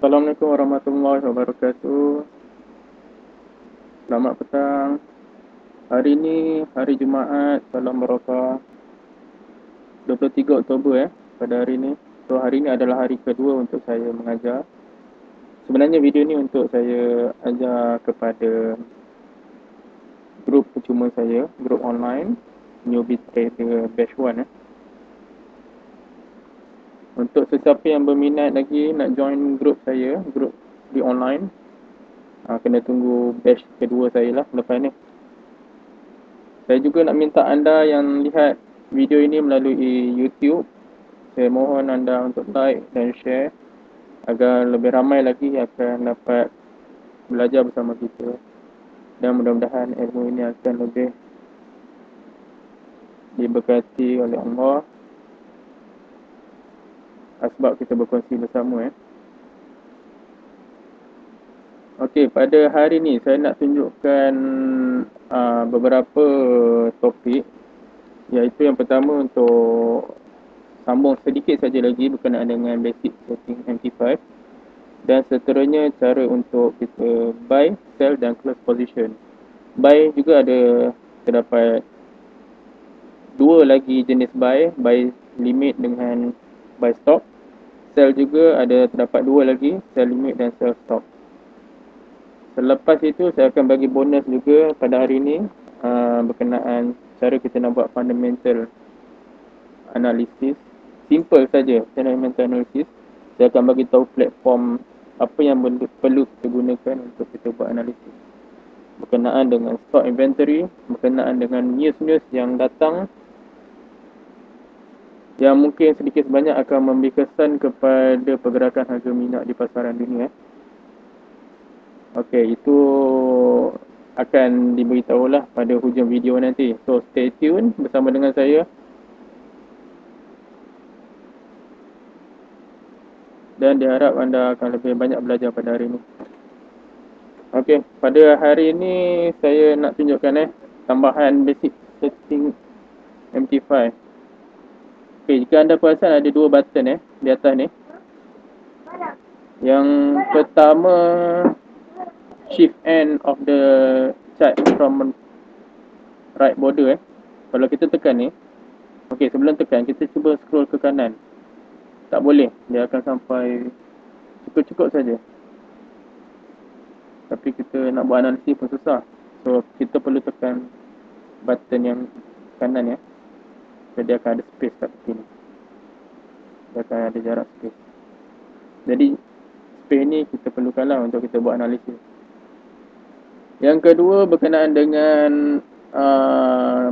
Assalamualaikum warahmatullahi wabarakatuh. Selamat petang. Hari ini hari Jumaat, salam barakah. 23 Oktober pada hari ini. So hari ini adalah hari kedua untuk saya mengajar. Sebenarnya video ni untuk saya ajar kepada grup percuma saya, grup online Newbie Trader Batch 1 Untuk sesiapa yang berminat lagi nak join grup saya, grup di online, kena tunggu batch kedua saya lah lepas ni. Saya juga nak minta anda yang lihat video ini melalui YouTube, saya mohon anda untuk like dan share agar lebih ramai lagi akan dapat belajar bersama kita. Dan mudah-mudahan ilmu ini akan lebih diberkati oleh Allah sebab kita berkongsi bersama. Okey, pada hari ini saya nak tunjukkan beberapa topik, iaitu yang pertama untuk sambung sedikit saja lagi berkenaan dengan basic setting MT5, dan seterusnya cara untuk kita buy, sell dan close position. Buy juga ada, terdapat dua lagi jenis buy limit dengan buy stop. Sell juga ada, terdapat dua lagi, sell limit dan sell stop. Selepas itu saya akan bagi bonus juga pada hari ini berkenaan cara kita nak buat fundamental analysis. Simple saja fundamental analysis. Saya akan bagi tahu platform apa yang perlu kita gunakan untuk kita buat analisis berkenaan dengan stock inventory, berkenaan dengan news-news yang datang yang mungkin sedikit sebanyak akan memberi kesan kepada pergerakan harga minyak di pasaran dunia. Okey, itu akan diberitahulah pada hujung video nanti. So stay tune bersama dengan saya. Dan diharap anda akan lebih banyak belajar pada hari ini. Okey, pada hari ini saya nak tunjukkan tambahan basic setting MT5. Okey, jika anda perasan ada dua button di atas ni. Yang pertama, shift end of the chart from right border. Kalau kita tekan ni, okey, sebelum tekan kita cuba scroll ke kanan. Tak boleh, dia akan sampai cukup-cukup saja. Tapi kita nak buat analisis pun susah. So kita perlu tekan button yang kanan so dia akan ada space kat sini. Dia akan ada jarak space. Jadi space ni kita perlukanlah untuk kita buat analisis. Yang kedua berkenaan dengan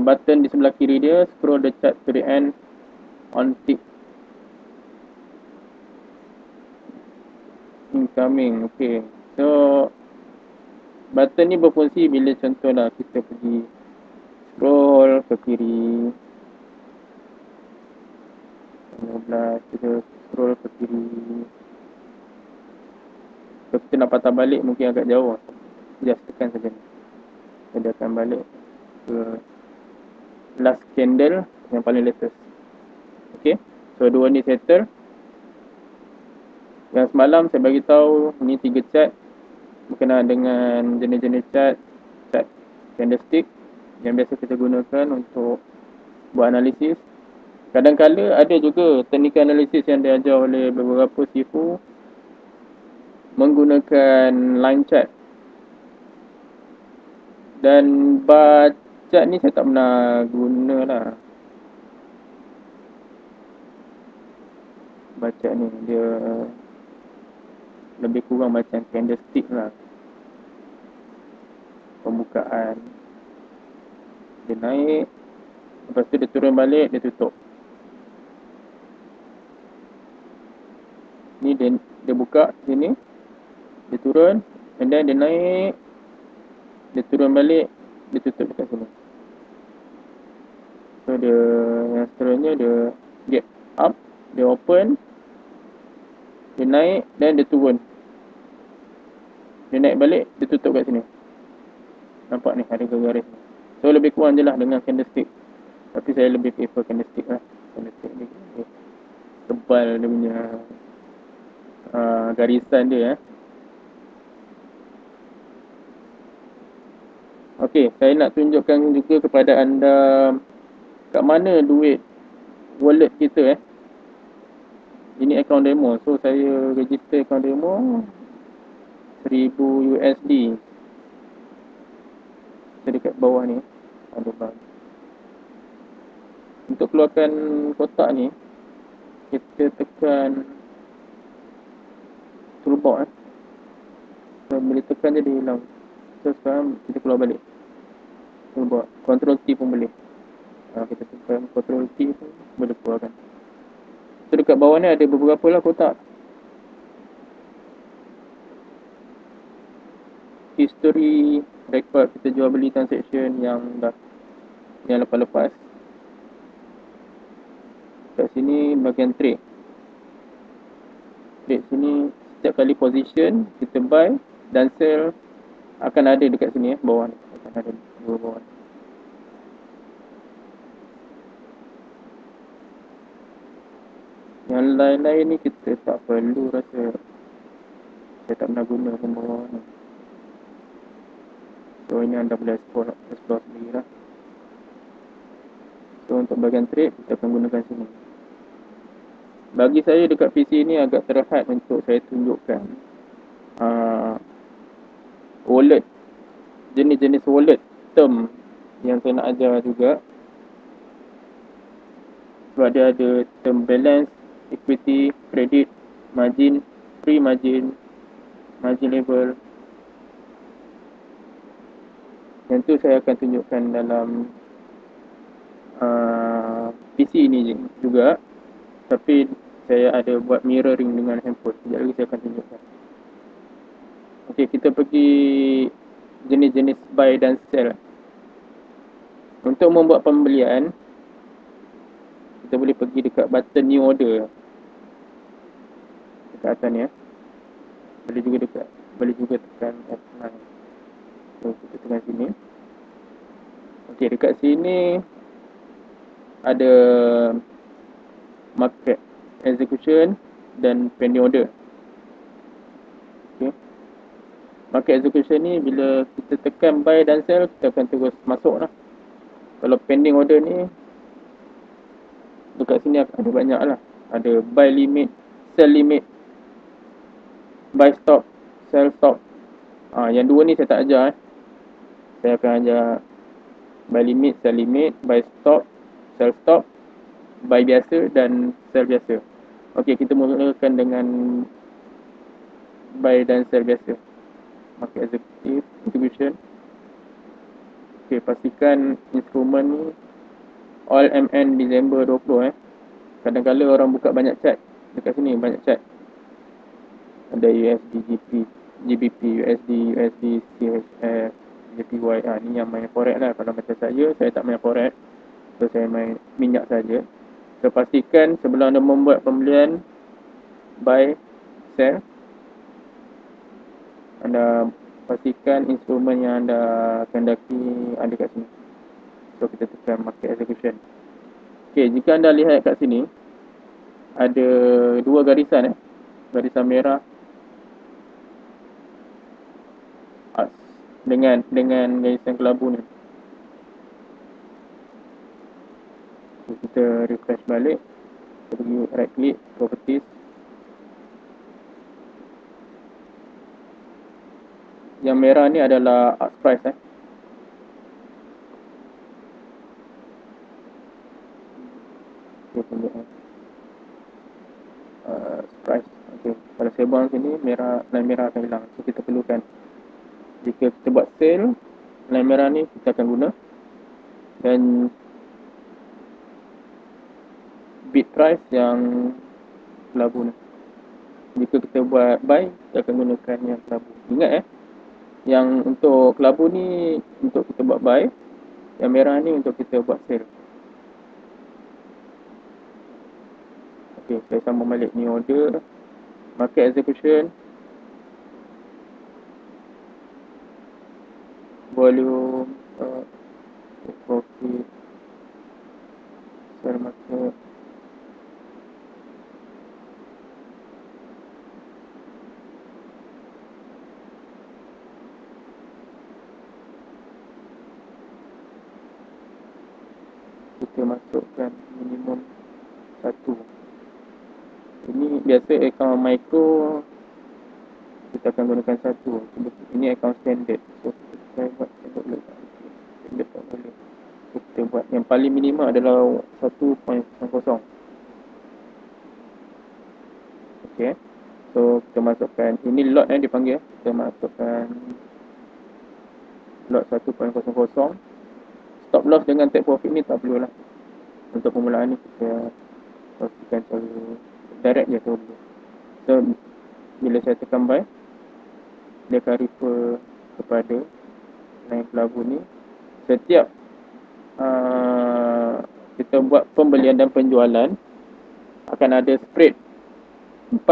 button di sebelah kiri dia, scroll the chart to the end on tick incoming. Okay, so button ni berfungsi bila contohlah kita pergi scroll ke kiri 15, kita scroll ke kiri, so kita nak patah balik mungkin agak jauh, just tekan saja ni, so dia akan balik ke last candle yang paling latest. Okay, so dua ni settle. Yang semalam saya bagi tahu ni 3 chart berkenaan dengan jenis-jenis chart candlestick yang biasa kita gunakan untuk buat analisis. Kadang-kala ada juga teknik analisis yang diajar oleh beberapa sifu menggunakan line chart. Dan bar chart ni saya tak pernah guna lah. Bar chart ni dia lebih kurang macam candlestick lah. Pembukaan dia naik, lepas tu dia turun balik, dia tutup. Ni dia buka sini, dia turun, and then dia naik, dia turun balik, dia tutup dekat sini. So dia yang seterusnya dia gap up, dia open, dia naik, dan dia turun. Dia naik balik, dia tutup kat sini. Nampak ni ada garis ni. So lebih kurang je lah dengan candlestick. Tapi saya lebih prefer candlestick lah. Candlestick ni tebal dia punya garisan dia. Okey, saya nak tunjukkan juga kepada anda kat mana duit wallet kita. Ini akaun demo. So saya register akaun demo 1000 USD. Saya dekat bawah ni ada bank. Untuk keluarkan kotak ni, kita tekan toolbox. So bila tekan je dia hilang. So sekarang kita keluar balik toolbox. Control T pun boleh. Kita tekan Control T pun boleh keluarkan. So dekat bawah ni ada beberapa lah kotak. History, record kita jual beli transaction yang lepas-lepas. Kat sini bahagian trade. Trade sini setiap kali position kita buy dan sell akan ada dekat sini bawah ni. Akan ada dua bawah ni. Yang lain-lain ni kita tak perlu rasa. Saya tak pernah guna pun bawah ni. So ini anda boleh explore sendiri lah. So untuk bahagian trade kita akan gunakan sini. Bagi saya dekat PC ni agak terhad untuk saya tunjukkan wallet, jenis-jenis wallet term yang saya nak ajar juga. Sebab dia ada term balance, equity, credit, margin, free margin, margin level. Yang tu saya akan tunjukkan dalam PC ni juga. Tapi saya ada buat mirroring dengan handphone. Sekejap lagi saya akan tunjukkan. Okey, kita pergi jenis-jenis buy dan sell. Untuk membuat pembelian, kita boleh pergi dekat button new order. Dekat atas ni boleh juga tekan F9. So kita tekan sini. Okey, dekat sini ada market execution dan pending order. Okay. Market execution ni bila kita tekan buy dan sell, kita akan terus masuk lah. Kalau pending order ni, dekat sini ada banyak lah. Ada buy limit, sell limit, buy stop, sell stop. Yang dua ni saya tak ajar. Saya akan ajar buy limit, sell limit, buy stop, sell stop, buy biasa dan sell biasa. Okey, kita mulakan dengan buy dan sell biasa. Market executive, distribution. Okey, pastikan instrumen ni all MN Disember 20 Kadang-kadang orang buka banyak chart. Dekat sini banyak chart. Ada USD, GBP, USD, CHF, JPY. Ni yang main forex lah. Kalau macam saya tak main forex. So saya main minyak saja. So pastikan sebelum anda membuat pembelian, buy, sell, anda pastikan instrumen yang anda kehendaki ada kat sini. So kita tekan market execution. Okey, jika anda lihat kat sini ada dua garisan garisan merah dengan garisan kelabu ni. So, kita refresh balik. Kita pergi right click, properties. Yang merah ni adalah ask price Okay, tunjuk price. Okay. Kalau saya buang sini, line merah akan hilang. So kita perlukan, jika kita buat sale, line merah ni kita akan guna. Dan bid price yang kelabu ni. Jika kita buat buy, kita akan gunakan yang kelabu. Ingat yang untuk kelabu ni untuk kita buat buy, yang merah ni untuk kita buat sale. Okay, saya sambung balik new order, market execution, volume, profit, sell market. kita masukkan minimum 1. Ini biasa akaun micro kita akan gunakan 1. Ini akaun standard. So kita buat standard dulu. Standard tak boleh. Kita buat yang paling minimum adalah 1.0. Okey. So kita masukkan, ini lot dipanggil. Kita masukkan lot 1.00. Stop loss dengan take profit ni tak perlu lah. Untuk permulaan ni kita pastikan cara direct je tu. So bila saya tekan buy, dia akan refer kepada line kelabu ni. Setiap kita buat pembelian dan penjualan akan ada spread 4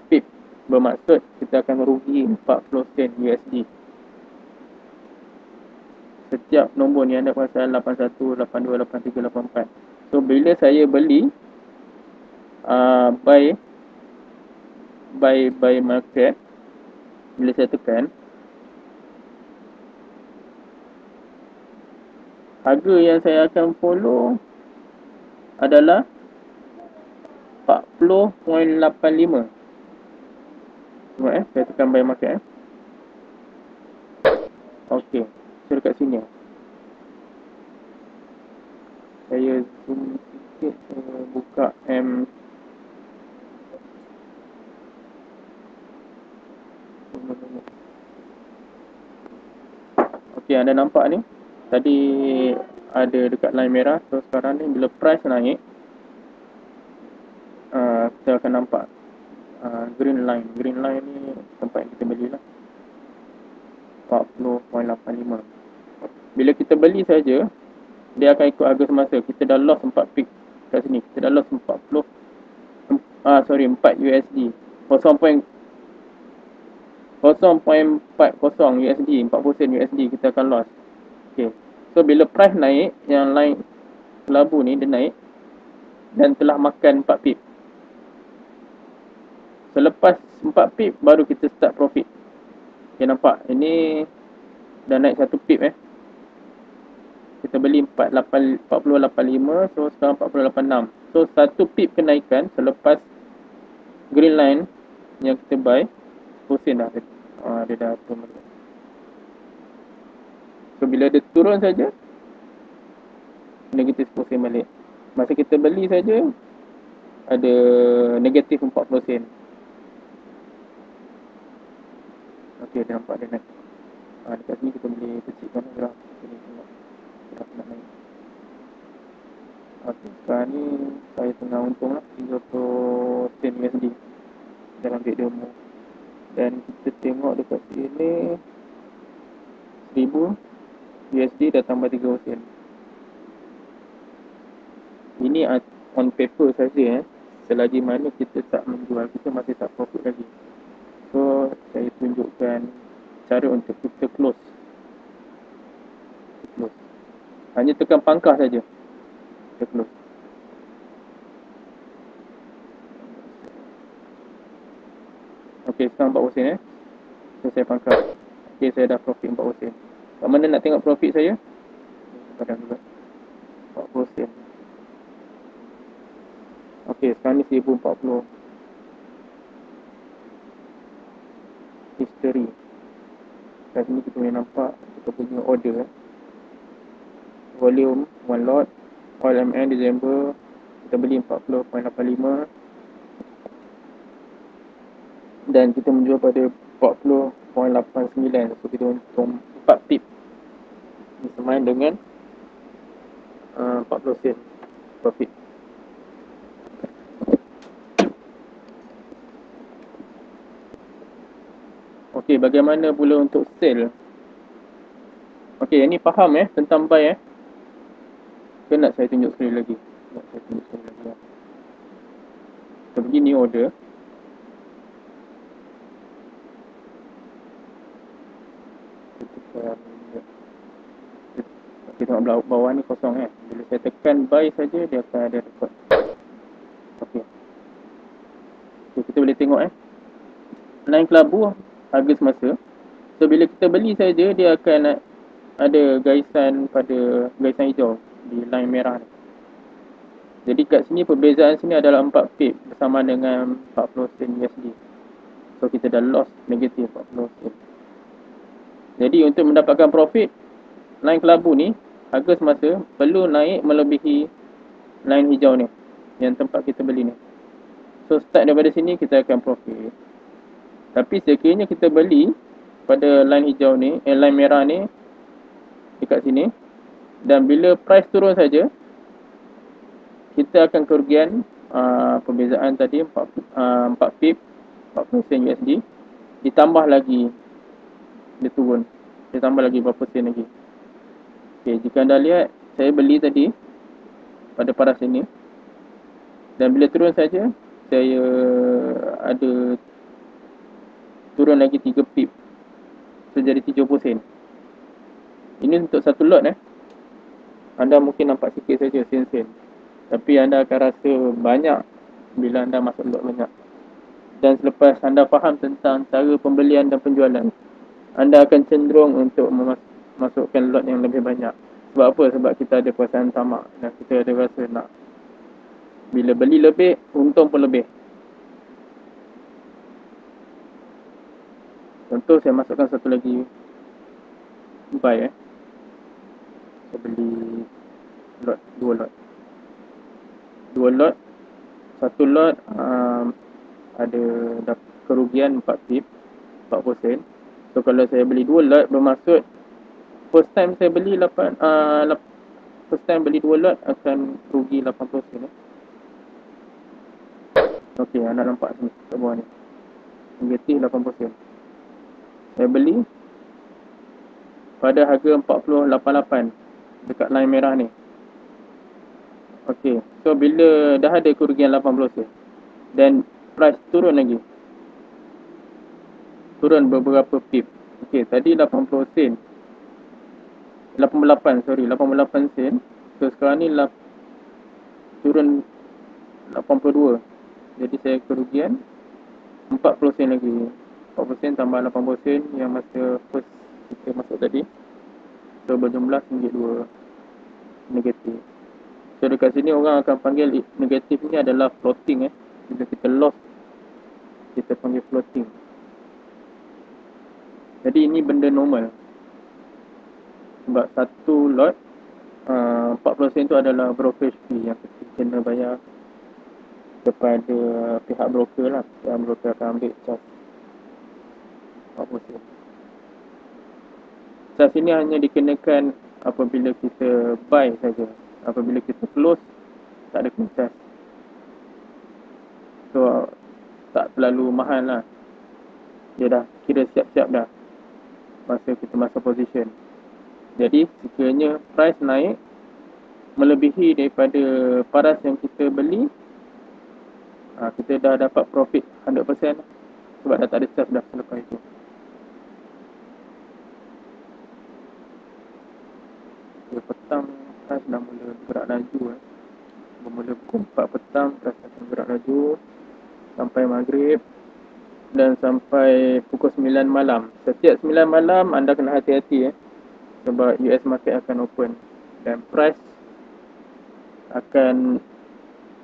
pip. Bermaksud kita akan merugi 40 sen USD. Setiap nombor ni ada pasal 81, 82, 83, 84. So bila saya beli buy market, bila saya tekan, harga yang saya akan follow adalah 40.85. Tengok saya tekan buy market Okey, so dekat sini saya zoom sikit, saya buka Okey, anda nampak ni tadi ada dekat line merah. So sekarang ni bila price naik, kita akan nampak green line. Green line ni tempat yang kita belilah, 40.85. Bila kita beli saja, dia akan ikut harga semasa. Kita dah loss 4 pip kat sini. Kita dah loss 4 USD. 0.40 USD, 40 sen USD kita akan loss. Okay. So bila price naik, yang line kelabu ni dia naik dan telah makan 4 pip. Selepas 4 pip baru kita start profit. Okay, nampak? Ini dah naik 1 pip Kita beli 40.85, so sekarang 40.86. So 1 pip kenaikan selepas green line yang kita buy, 10 sen dah. Dia dah turun. So bila dia turun saja, negatif 10 sen balik. Masa kita beli saja ada negatif 40 sen. Okey, dia nampak dia naik. Dekat sini kita boleh kecilkan graf. Sini tengok graf nak naik. Okey, sekarang ni saya tengah untung lah 30 sen USD dalam duit demo. Dan kita tengok dekat sini 1000 USD dah tambah 30 sen. Ini on paper saja selagi mana kita tak menjual, kita masih tak profit lagi. So saya tunjukkan cara untuk kita close. Hanya tekan pangkah saja, kita close. Okey, sekarang 40 sen So saya pangkah. Okey, saya dah profit 40 sen. Kat mana nak tengok profit saya? Padang juga 40 sen. Okey, sekarang ni 1040. History. Kat sini kita boleh nampak kita punya order. Volume 1 lot, oil MN Disember kita beli 40.85 dan kita menjual pada 40.89. So kita untung 4 pip. Ini semain dengan 40 sen profit. Okey, bagaimana pula untuk sell? Okey, ini faham tentang buy ke nak saya tunjuk sekali lagi? Nak saya tunjuk sekali lagi. Kita pergi new order. Kita tengok bawah ni kosong Bila saya tekan buy saja dia akan ada record. Okey. So kita boleh tengok line kelabu harga semasa. So bila kita beli saja dia akan ada garisan hijau di line merah ni. Jadi kat sini perbezaan sini adalah 4 pip bersama dengan 40 sen USD. So kita dah loss negatif 40 sen. Jadi untuk mendapatkan profit, line kelabu ni harga semasa perlu naik melebihi line hijau ni yang tempat kita beli ni. So start daripada sini kita akan profit. Tapi sekiranya kita beli pada line hijau ni, line merah ni dekat sini, dan bila price turun saja, kita akan kerugian perbezaan tadi 4 pip 40 sen USD, ditambah lagi dia turun, ditambah lagi berapa sen lagi. Okay, jika anda lihat saya beli tadi pada paras ini, dan bila turun saja saya ada turun lagi 3 pip, so jadi 70 sen. Ini untuk satu lot anda mungkin nampak sikit saja sen-sen, tapi anda akan rasa banyak bila anda masuk lot banyak. Dan selepas anda faham tentang cara pembelian dan penjualan, anda akan cenderung untuk memasukkan lot yang lebih banyak. Sebab apa? Sebab kita ada perasaan tamak dan kita ada rasa nak bila beli lebih, untung pun lebih. Contoh saya masukkan satu lagi buy saya beli lot, dua lot, satu lot ada kerugian 4 pip 40 sen. So kalau saya beli dua lot, bermaksud first time saya beli first time beli dua lot akan rugi 80 sen. Okey, anda nampak sini kat bawah ni, negatif 80 sen. Saya beli pada harga 40.88 dekat line merah ni. Okey, so bila dah ada kerugian 80 sen dan price turun lagi, turun beberapa pip. Okey, tadi 80 sen, 88 sen. So sekarang ni turun 82. Jadi saya kerugian 40 sen lagi. 40 sen tambah 80 sen yang masa first kita masuk tadi, so berjumlah RM2 negatif. So dekat sini orang akan panggil negatif ni adalah floating. Bila kita loss, kita panggil floating. Jadi ini benda normal. Sebab satu lot 40 sen tu adalah brokerage fee yang kita kena bayar kepada pihak broker lah. Pihak broker akan ambil charge 40 sen. Charge ini hanya dikenakan apabila kita buy saja. Apabila kita close, tak ada kena charge. So tak terlalu mahal lah. Dia dah kira siap-siap dah masa kita masuk position. Jadi sekiranya price naik melebihi daripada paras yang kita beli, kita dah dapat profit 100% sebab dah tak ada charge dah selepas itu. Okay, petang price dah mula bergerak laju. Bermula pukul 4 petang price akan bergerak laju sampai maghrib dan sampai pukul 9 malam. Setiap 9 malam anda kena hati-hati sebab US market akan open dan price akan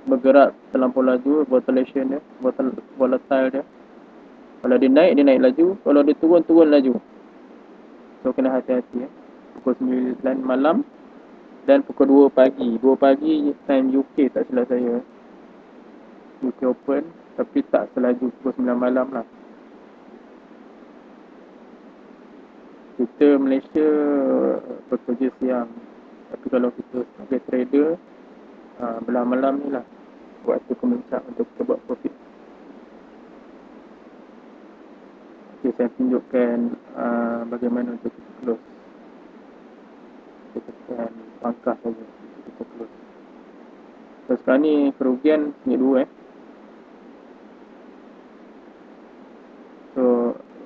bergerak terlampau laju. Volatile dia. Kalau dia naik laju, kalau dia turun laju. So kena hati-hati pukul 9 malam dan pukul 2 pagi. 2 pagi time UK tak silap saya. UK open tapi tak selaju pukul 9 malam lah. Kita Malaysia bekerja siang, tapi kalau kita sebagai trader belah malam ni lah waktu kemuncak untuk kita buat profit. Okay, saya tunjukkan bagaimana untuk kita close. Kita tekan pangkah saja kita close. So sekarang ni kerugian RM2. So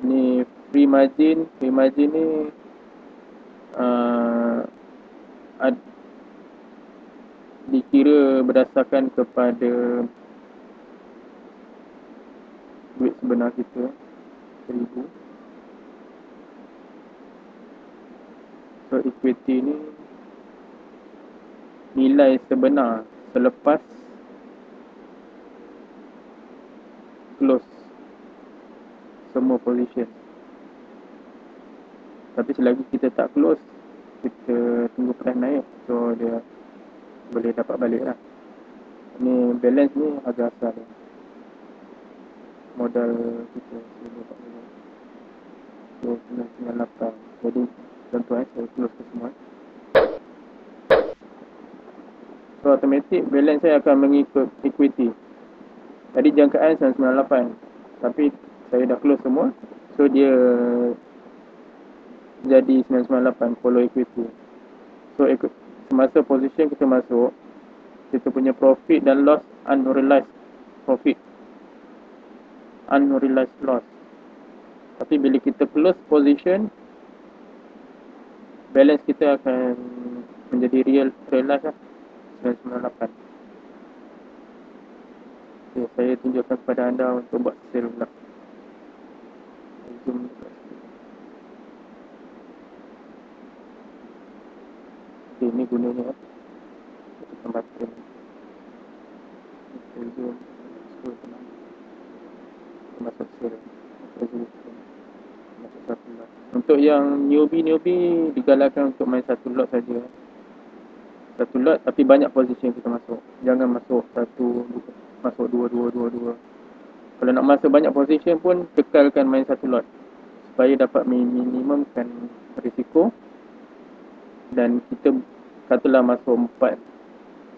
ni free margin ni dikira berdasarkan kepada duit sebenar kita RM1,000. So equity ni nilai sebenar selepas close semua position. Tapi selagi kita tak close, kita tunggu price naik, so dia boleh dapat balik lah. Ni balance ni harga asal dia. Modal kita 140. So 998. Jadi contoh saya close ke semua. So automatic balance saya akan mengikut equity. Tadi jangkaan 998, tapi saya dah close semua, so dia jadi 998 follow equity. So semasa position kita masuk, kita punya profit dan loss unrealized profit, unrealized loss. Tapi bila kita close position, balance kita akan menjadi realized lah, 998. Okay, saya tunjukkan kepada anda untuk buat sale pula. Zoom dekat sikit. Okay, ni gunanya kita tambah button. Kita zoom, scroll tenang. Kita masuk sale, resolution, masuk satu lot. Untuk yang newbie digalakkan untuk main satu lot saja. Satu lot tapi banyak position kita masuk. Jangan masuk satu, masuk dua. Kalau nak masuk banyak position pun kekalkan main satu lot supaya dapat minimumkan risiko. Dan kita katalah masuk 4,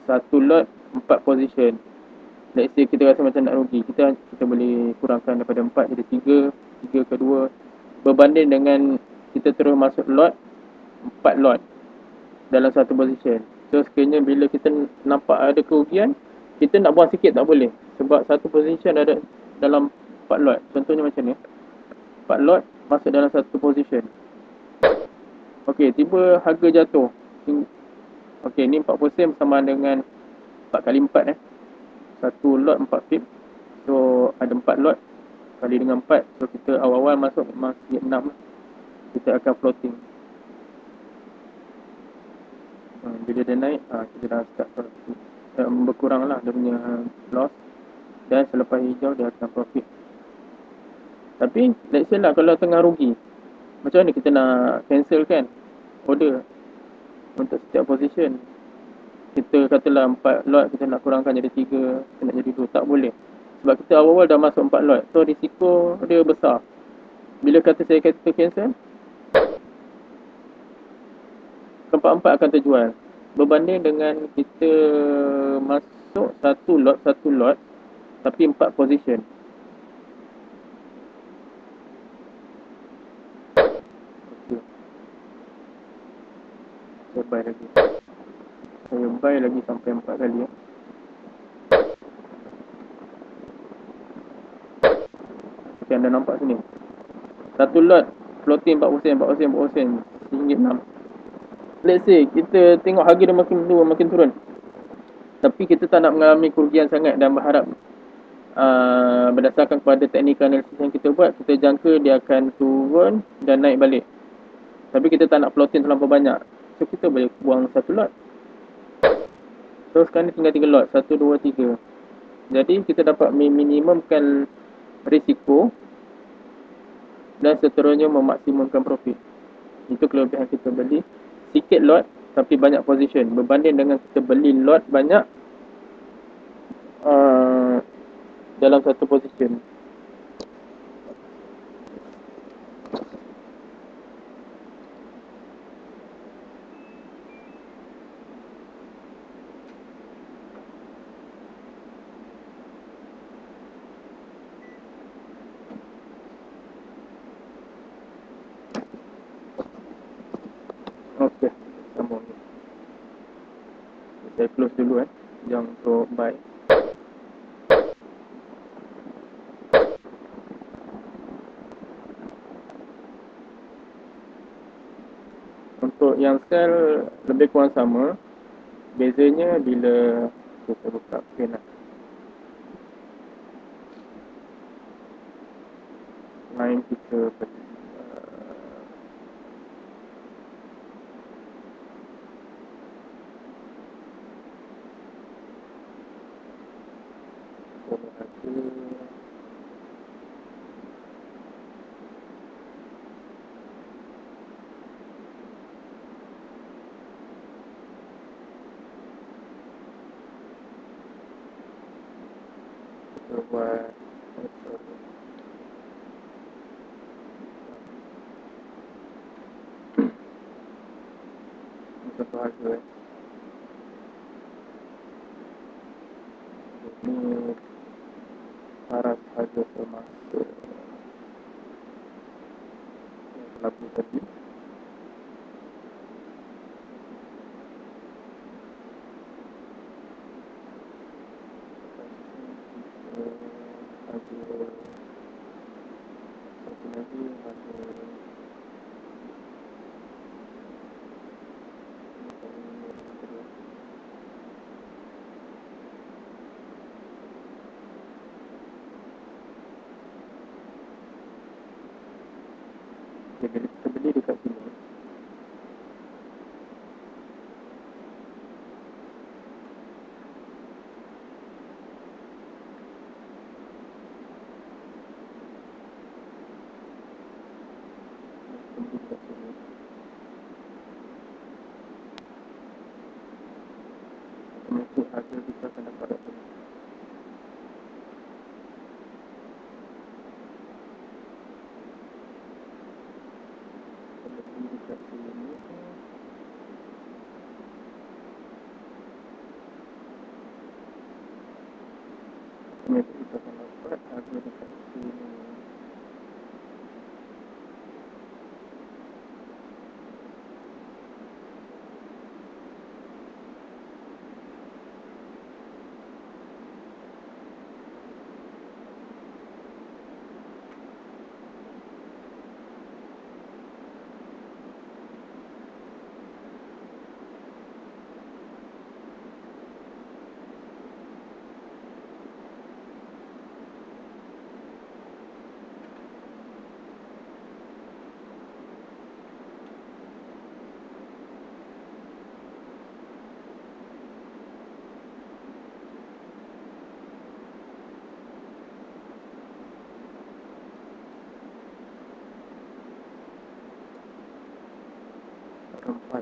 satu lot 4 position. Let's say kita rasa macam nak rugi, kita boleh kurangkan daripada 4 jadi 3 ke 2, berbanding dengan kita terus masuk lot 4 lot dalam satu position. So sekiranya bila kita nampak ada kerugian, kita nak buang sikit tak boleh, sebab satu position ada dalam 4 lot. Contohnya macam ni, 4 lot masuk dalam satu position. Okey, tiba harga jatuh. Okey, ni 40 sen sama dengan 4 kali 4 Satu lot 4 pip. So ada 4 lot kali dengan 4. So kita awal-awal masuk memang sikit 6 lah. Kita akan floating. Bila dia naik, kita dah start berkurang lah dia punya loss. Dan selepas hijau dia akan profit. Tapi let's say lah kalau tengah rugi, macam mana kita nak cancel kan order untuk setiap position? Kita katalah 4 lot, kita nak kurangkan jadi 3, kita nak jadi 2, tak boleh. Sebab kita awal-awal dah masuk 4 lot, so risiko dia besar. Bila saya kata cancel, keempat-empat akan terjual. Berbanding dengan kita masuk satu lot tapi 4 position. Okay. Saya buy lagi sampai 4 kali Okay, anda nampak sini. Satu lot floating 40 sen, RM1.06. Let's say kita tengok harga dia makin turun. Tapi kita tak nak mengalami kerugian sangat dan berharap berdasarkan kepada technical analysis yang kita buat, kita jangka dia akan turun dan naik balik. Tapi kita tak nak floating terlampau banyak, so kita boleh buang satu lot. So sekarang ni tinggal 3 lot, 1, 2, 3. Jadi kita dapat minimumkan risiko dan seterusnya memaksimumkan profit. Itu kelebihan kita beli sikit lot tapi banyak position, berbanding dengan kita beli lot banyak dalam satu position. Okey, sambung ni. Saya close dulu yang untuk buy. Untuk yang sell lebih kurang sama. Bezanya bila kita buka pin lah. Line kita beli buat betul. Satu harga ini harap harga semasa yang berlaku tadi. Harga satu lagi harga okay, bila kita beli dekat sini beli dekat sini mungkin harga kita akan dapat kat sini. Kalau beli dekat sini mungkin kita akan dapat harga dekat sini. Rampai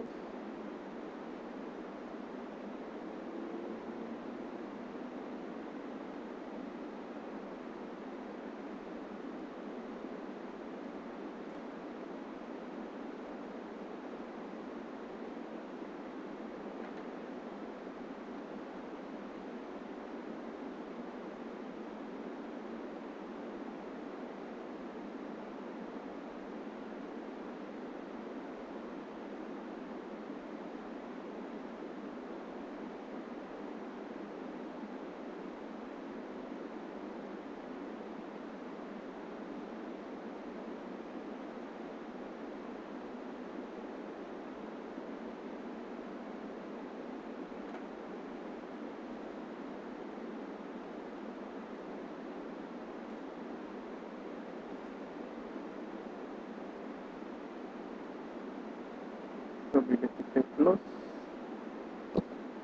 so bila kita close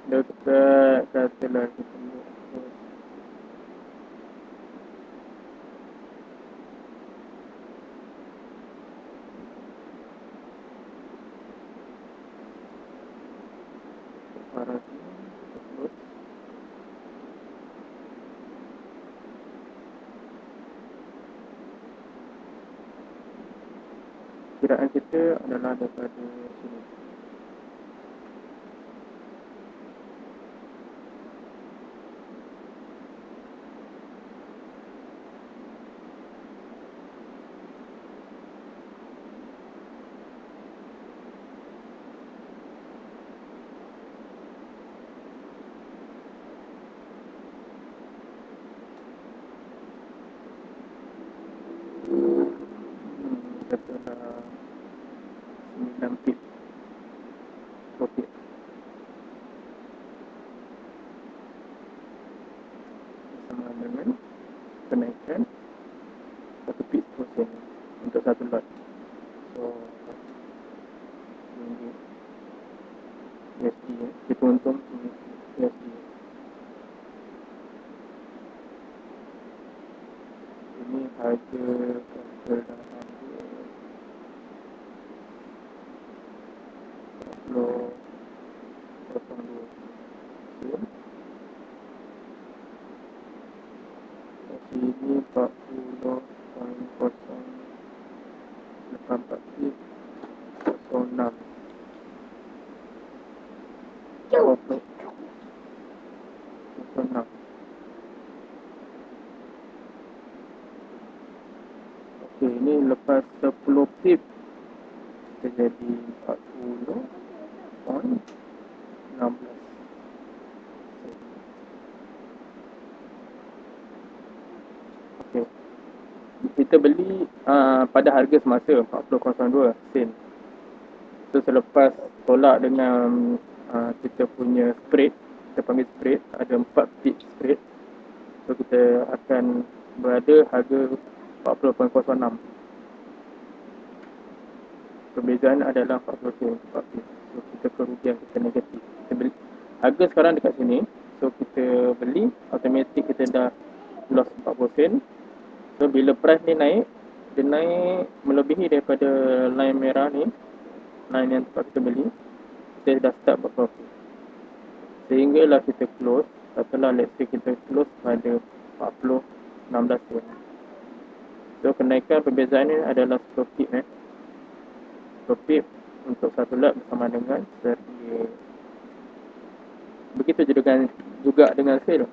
dekat katalah kita buat close para sini kita close kiraan kita adalah daripada sini. Katalah 9 pip profit sama dengan kenaikan 1% untuk satu lot. So ringgit USD kita untung USD. Ini harga perdagangan dia 40.02 sen Okey, ini lepas 10 pip kita jadi 40.16. Okey. Kita beli pada harga semasa 40.02 sen. So selepas tolak dengan kita punya spread, kita panggil spread, ada 4 pip spread. So kita akan berada harga 40.06. Perbezaan adalah 40 sen. So kita kerugian, kita negatif. Kita beli harga sekarang dekat sini. So kita beli, automatik kita dah loss 40 sen. So bila price ni naik, dia naik melebihi daripada line merah ni, line yang tempat kita beli, kita dah start buat profit. Sehinggalah kita close, katalah let's say kita close pada 40.16 sen. So kenaikan perbezaan ni adalah 10 pip Profit untuk satu lot bersama dengan RM1. Begitu juga dengan sale.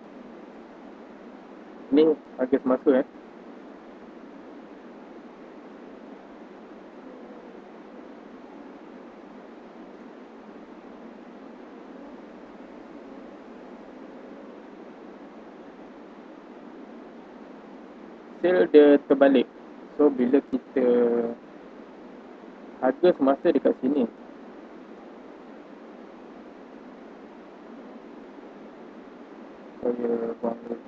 Ni harga semasa Sale dia terbalik. So bila kita harga semasa dekat sini, saya buang dulu.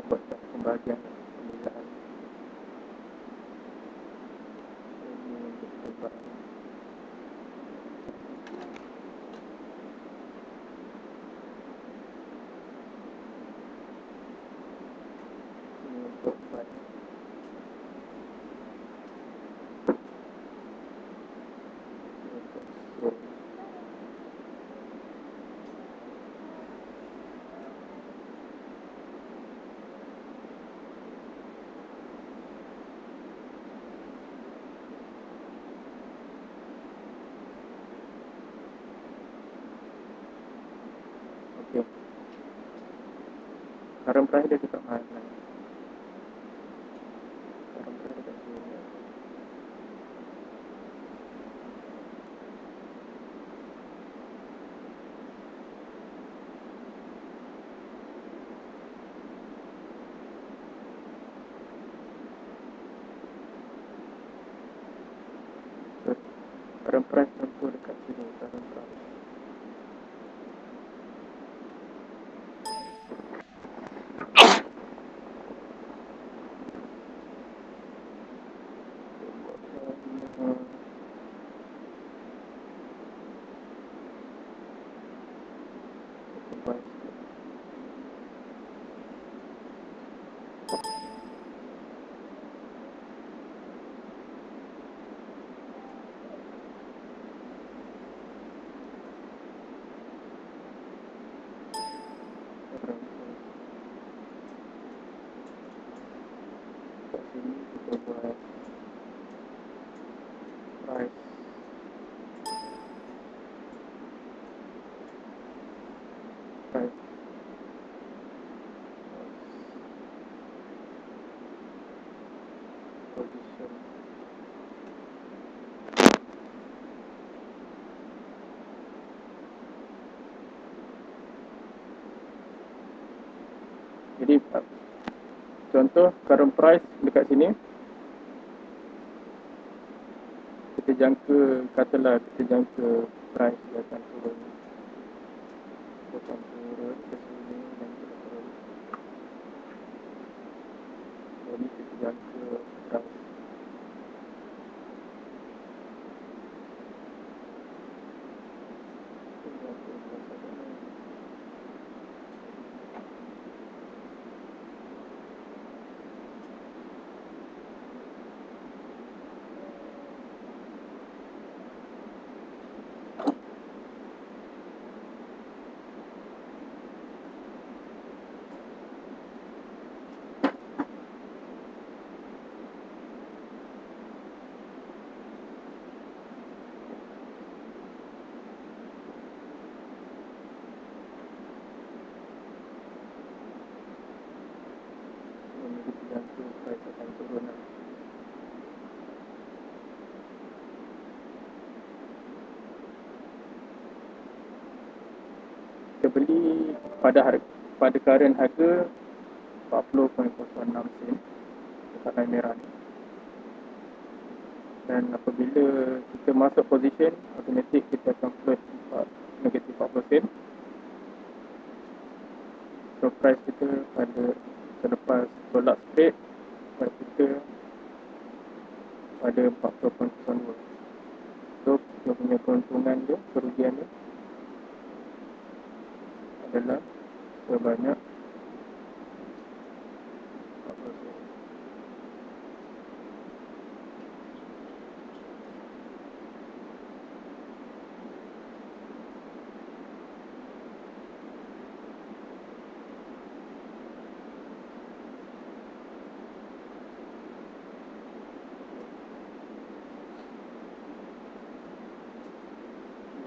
Buat pembahagian pembelaan. Ini untuk pembahagian. Ini untuk pembahagian. Okey. Current price dia dekat mana? Current price dekat sini. Current price tentu dekat sini. Current price. Kat sini kita buat price. Price. Position. Jadi contoh current price dekat sini, kita jangka, katalah kita jangka price dia akan turun ke sini dan turun. Jadi kita jangka price. yang tu price akan turun lah. Kita beli pada current harga 40.06 sen dekat line merah ni. Dan apabila kita masuk position, automatik kita akan float negatif 40 sen. So price kita pada selepas tolak straight, price kita pada 40.02. So kita punya keuntungan dia, kerugian dia adalah sebanyak 40 sen.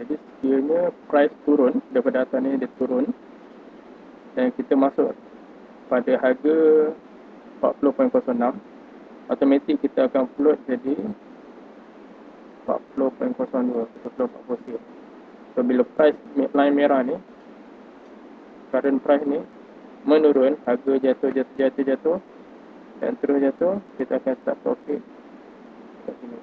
Jadi sekiranya price turun, daripada atas ni dia turun dan kita masuk pada harga 40.06, automatik kita akan float jadi 40.02, kita float 40 sen. So bila price line merah ni, current price ni menurun, harga jatuh dan terus jatuh, kita akan start profit kat sini.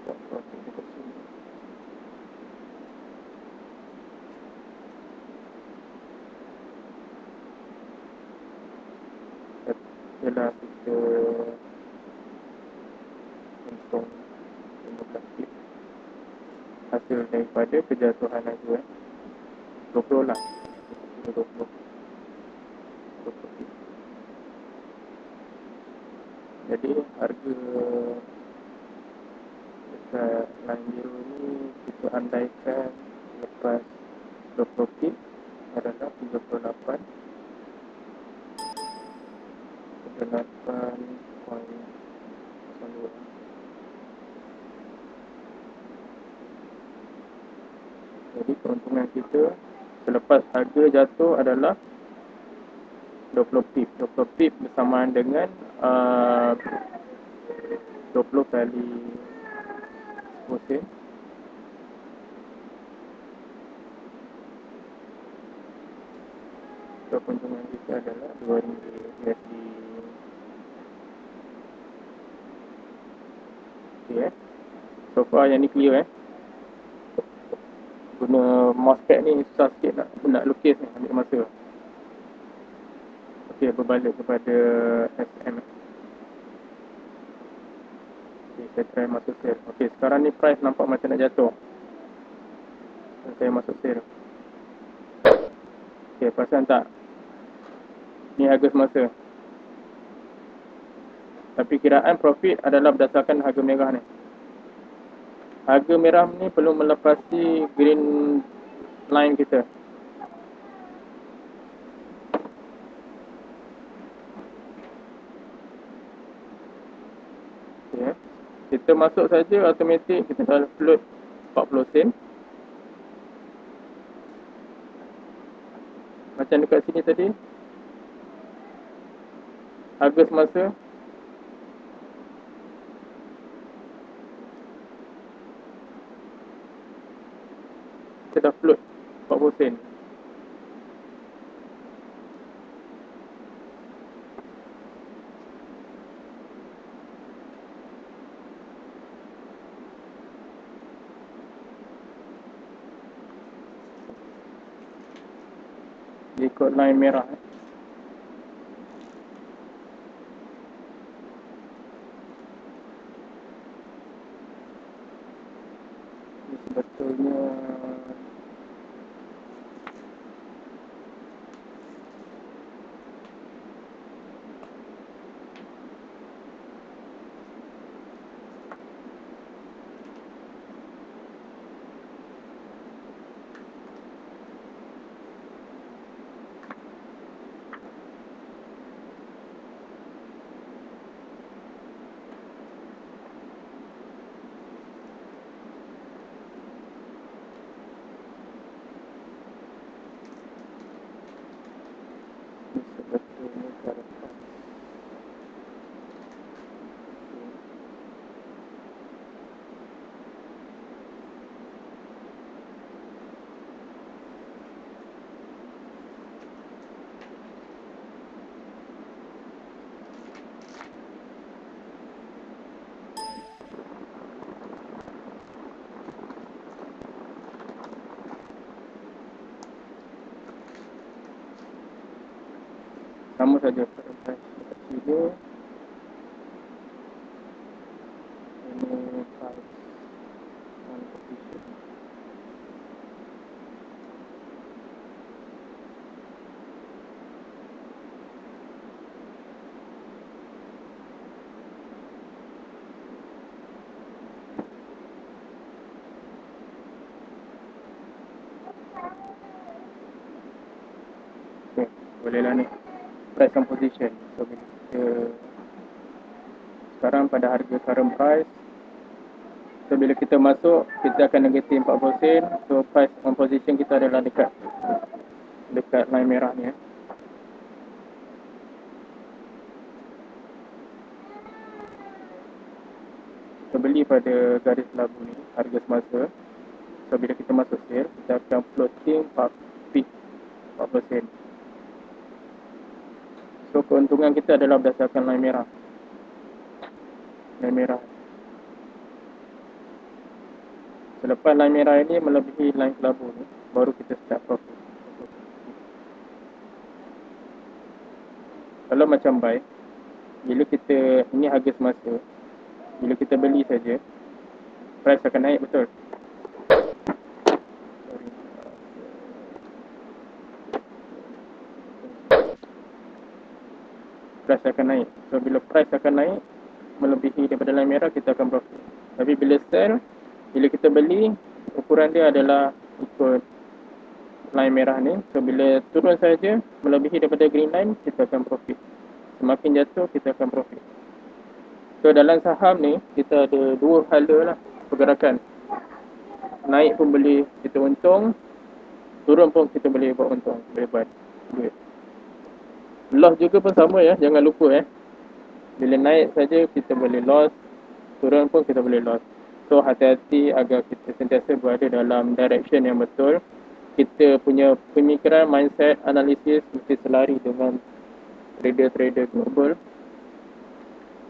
Start profit dekat sini. Setelah kita untung 15 tip hasil daripada kejatuhan harga 20 lah, 20 tip. Jadi harga dekat line biru ni kita andaikan lepas 20 tip adalah 38.02. Jadi keuntungan kita selepas harga jatuh adalah 20 pip. 20 pip bersamaan dengan 20 kali 10 sen. So keuntungan kita adalah RM2 USD. Okay, so far yang ni clear Guna mousepad ni susah sikit nak lukis ni, ambil masa. Okey, berbalik kepada SM. Okey, saya try masuk sale. Okey, sekarang ni price nampak macam nak jatuh. Dan saya masuk sale. Okey, perasan tak? Ni harga semasa. Tapi kiraan profit adalah berdasarkan harga merah ni. Harga merah ni perlu melepasi green line kita. Okay. Kita masuk saja automatik kita dah float 40 sen. Macam dekat sini tadi. Harga semasa kita dah float 40 sen. Ikut line merah. Ini sebetulnya Sama saja pada price dekat sini. Ini price on position. Okay, bolehlah ni price on position. So bila kita sekarang pada harga current price, so bila kita masuk kita akan negatif 40 sen. So price on position kita adalah dekat line merah ni. Kita beli pada garis labu ni harga semasa. So bila kita masuk sale, kita akan floating peak 40 sen. So keuntungan kita adalah berdasarkan line merah. Line merah. Selepas line merah ini melebihi line kelabu ni, baru kita start profit. Kalau macam buy, bila kita, ini harga semasa, bila kita beli saja, price akan naik, betul? Price akan naik. So bila price akan naik melebihi daripada line merah, kita akan profit. Tapi bila sell, bila kita beli, ukuran dia adalah ikut line merah ni. So bila turun saja melebihi daripada green line, kita akan profit. Semakin jatuh, kita akan profit. So dalam saham ni, kita ada dua hala lah pergerakan. Naik pun boleh kita untung, turun pun kita boleh buat untung, boleh buat duit. Loss juga pun sama ya, jangan lupa. Bila naik saja kita boleh loss, turun pun kita boleh loss. So hati-hati agar kita sentiasa berada dalam direction yang betul. Kita punya pemikiran, mindset, analisis mesti selari dengan trader-trader global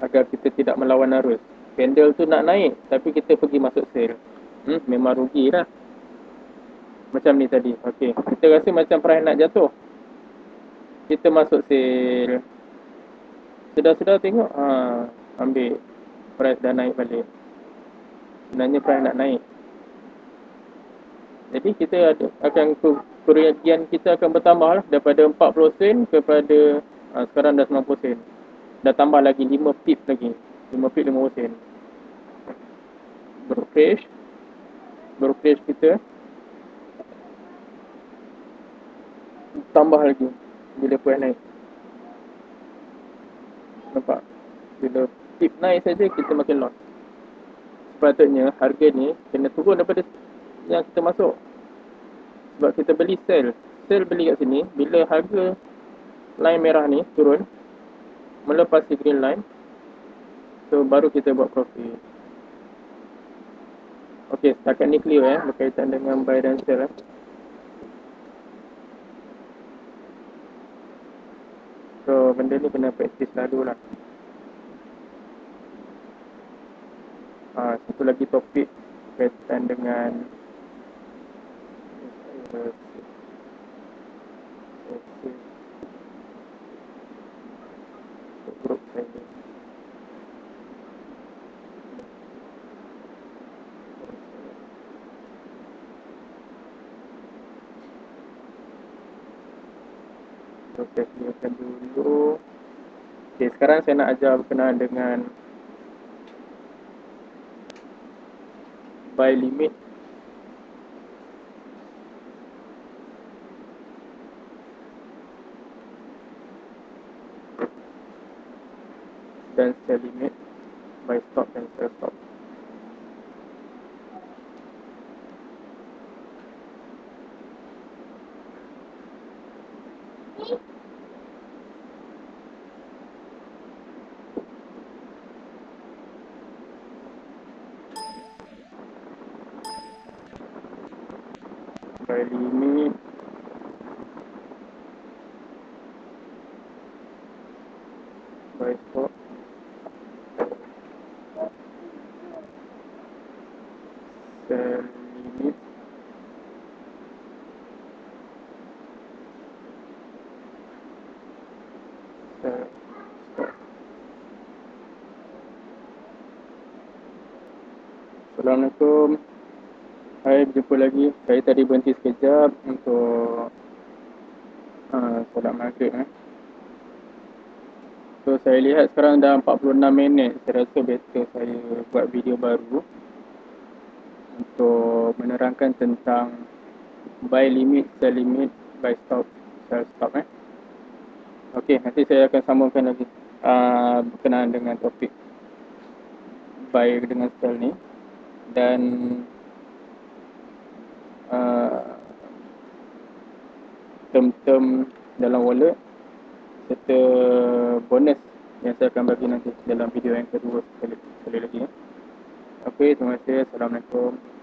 agar kita tidak melawan arus. Candle tu nak naik tapi kita pergi masuk sale, memang rugi lah. Macam ni tadi. Okay, kita rasa macam price nak jatuh, kita masuk sale, sedar-sedar tengok, ambil, price dah naik balik. Sebenarnya price nak naik. Jadi kita akan, kerugian kita akan bertambah lah, daripada 40 sen kepada sekarang dah 90 sen. Dah tambah lagi 5 pip lagi. 5 pip 50 sen. Brokerage kita tambah lagi bila price naik. Nampak? Bila pip naik saja kita makin loss. Sepatutnya harga ni kena turun daripada yang kita masuk. Sebab kita beli sell beli kat sini, bila harga line merah ni turun melepasi green line, so baru kita buat profit. Okey, setakat ni clear berkaitan dengan buy dan sell. So benda ni kena praktis selalu lah. Satu lagi topik berkaitan dengan grup saya. Saya clearkan dulu. Okay, sekarang saya nak ajar berkenaan dengan buy limit dan sell limit, buy stop dan sell stop. Buy limit, buy stop, sell limit, Assalamualaikum. Hai, berjumpa lagi. Saya tadi berhenti sekejap untuk solat maghrib. So, saya lihat sekarang dah 46 minit. Saya rasa better saya buat video baru untuk menerangkan tentang buy limit, sell limit, buy stop, sell stop. Okey, nanti saya akan sambungkan lagi berkenaan dengan topik buy dengan sell ni. Dan uh, term-term dalam wallet serta bonus yang saya akan bagi nanti dalam video yang kedua sekali lagi. Okey, terima kasih. Assalamualaikum.